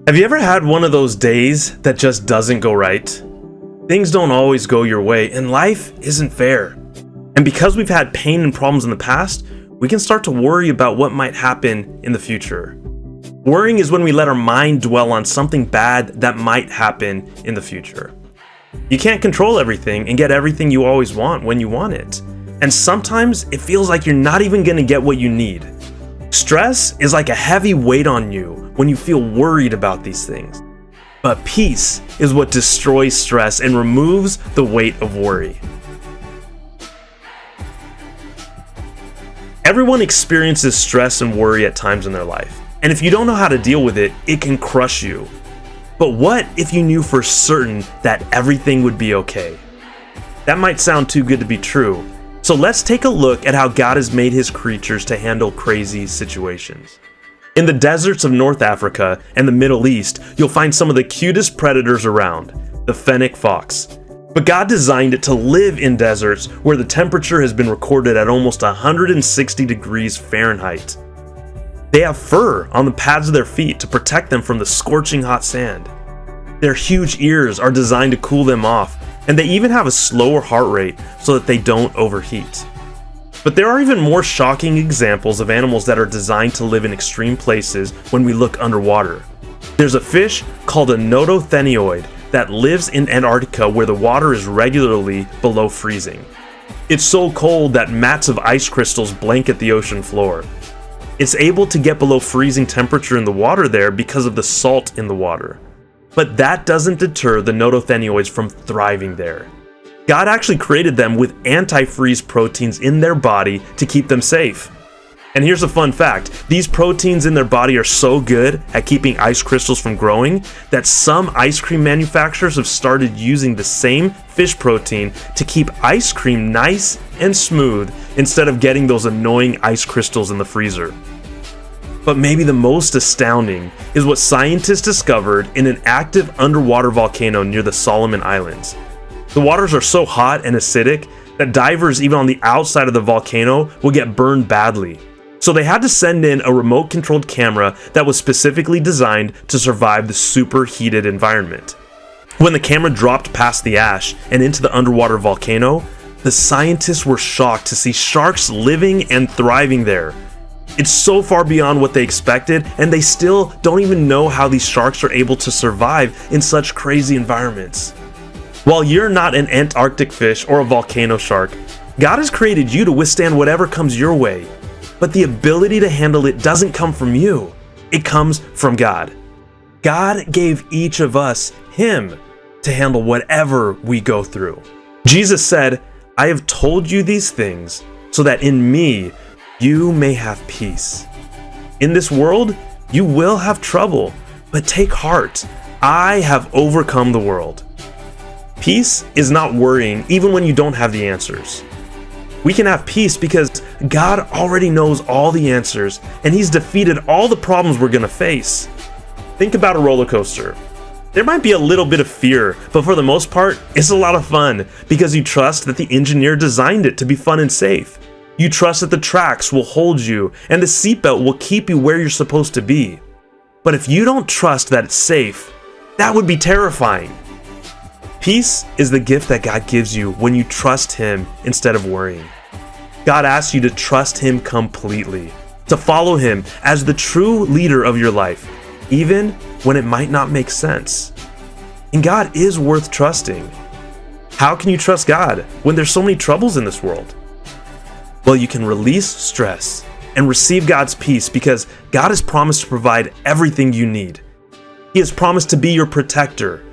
Have you ever had one of those days that just doesn't go right? Things don't always go your way, and life isn't fair. And because we've had pain and problems in the past, we can start to worry about what might happen in the future. Worrying is when we let our mind dwell on something bad that might happen in the future. You can't control everything and get everything you always want when you want it. And sometimes it feels like you're not even going to get what you need. Stress is like a heavy weight on you when you feel worried about these things. But peace is what destroys stress and removes the weight of worry. Everyone experiences stress and worry at times in their life. And if you don't know how to deal with it, it can crush you. But what if you knew for certain that everything would be okay? That might sound too good to be true. So let's take a look at how God has made his creatures to handle crazy situations. In the deserts of North Africa and the Middle East, you'll find some of the cutest predators around, the fennec fox. But God designed it to live in deserts where the temperature has been recorded at almost 160 degrees Fahrenheit. They have fur on the pads of their feet to protect them from the scorching hot sand. Their huge ears are designed to cool them off, and they even have a slower heart rate so that they don't overheat. But there are even more shocking examples of animals that are designed to live in extreme places when we look underwater. There's a fish called a notothenioid that lives in Antarctica where the water is regularly below freezing. It's so cold that mats of ice crystals blanket the ocean floor. It's able to get below freezing temperature in the water there because of the salt in the water. But that doesn't deter the notothenioids from thriving there. God actually created them with antifreeze proteins in their body to keep them safe. And here's a fun fact. These proteins in their body are so good at keeping ice crystals from growing that some ice cream manufacturers have started using the same fish protein to keep ice cream nice and smooth instead of getting those annoying ice crystals in the freezer. But maybe the most astounding is what scientists discovered in an active underwater volcano near the Solomon Islands. The waters are so hot and acidic that divers even on the outside of the volcano will get burned badly. So they had to send in a remote-controlled camera that was specifically designed to survive the superheated environment. When the camera dropped past the ash and into the underwater volcano, the scientists were shocked to see sharks living and thriving there. It's so far beyond what they expected, and they still don't even know how these sharks are able to survive in such crazy environments. While you're not an Antarctic fish or a volcano shark, God has created you to withstand whatever comes your way. But the ability to handle it doesn't come from you. It comes from God. God gave each of us Him to handle whatever we go through. Jesus said, "I have told you these things so that in me you may have peace. In this world, you will have trouble, but take heart. I have overcome the world." Peace is not worrying even when you don't have the answers. We can have peace because God already knows all the answers and He's defeated all the problems we're going to face. Think about a roller coaster. There might be a little bit of fear, but for the most part, it's a lot of fun because you trust that the engineer designed it to be fun and safe. You trust that the tracks will hold you and the seatbelt will keep you where you're supposed to be. But if you don't trust that it's safe, that would be terrifying. Peace is the gift that God gives you when you trust Him instead of worrying. God asks you to trust Him completely, to follow Him as the true leader of your life, even when it might not make sense. And God is worth trusting. How can you trust God when there's so many troubles in this world? Well, you can release stress and receive God's peace because God has promised to provide everything you need. He has promised to be your protector.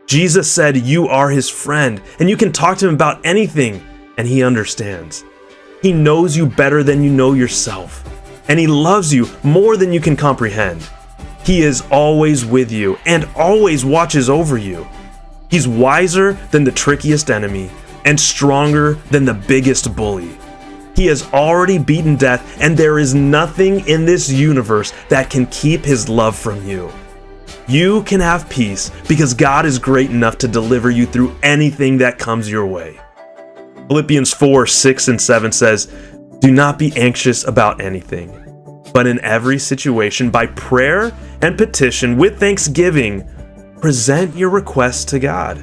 Jesus said you are His friend and you can talk to Him about anything and He understands. He knows you better than you know yourself, and He loves you more than you can comprehend. He is always with you and always watches over you. He's wiser than the trickiest enemy and stronger than the biggest bully. He has already beaten death, and there is nothing in this universe that can keep His love from you. You can have peace because God is great enough to deliver you through anything that comes your way. Philippians 4:6 and 7 says, "Do not be anxious about anything, But in every situation, by prayer and petition with thanksgiving, present your requests to God.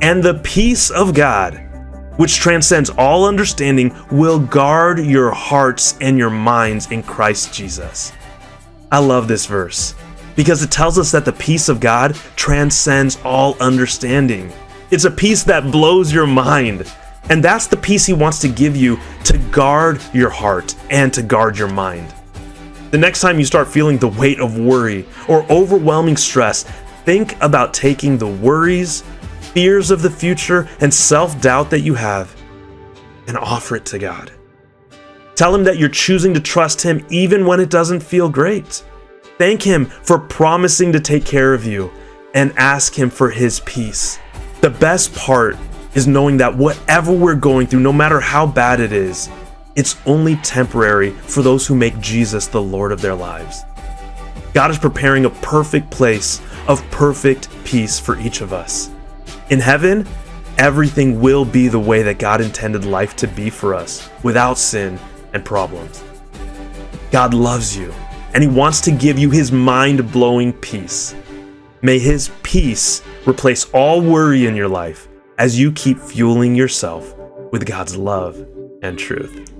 And the peace of God, which transcends all understanding, will guard your hearts and your minds in Christ Jesus. I love this verse because it tells us that the peace of God transcends all understanding. It's a peace that blows your mind. And that's the peace He wants to give you to guard your heart and to guard your mind. The next time you start feeling the weight of worry or overwhelming stress, think about taking the worries, fears of the future, and self-doubt that you have and offer it to God. Tell Him that you're choosing to trust Him even when it doesn't feel great. Thank Him for promising to take care of you and ask Him for His peace. The best part is knowing that whatever we're going through, no matter how bad it is, it's only temporary for those who make Jesus the Lord of their lives. God is preparing a perfect place of perfect peace for each of us. In heaven, everything will be the way that God intended life to be for us, without sin and problems. God loves you, and He wants to give you His mind-blowing peace. May His peace replace all worry in your life as you keep fueling yourself with God's love and truth.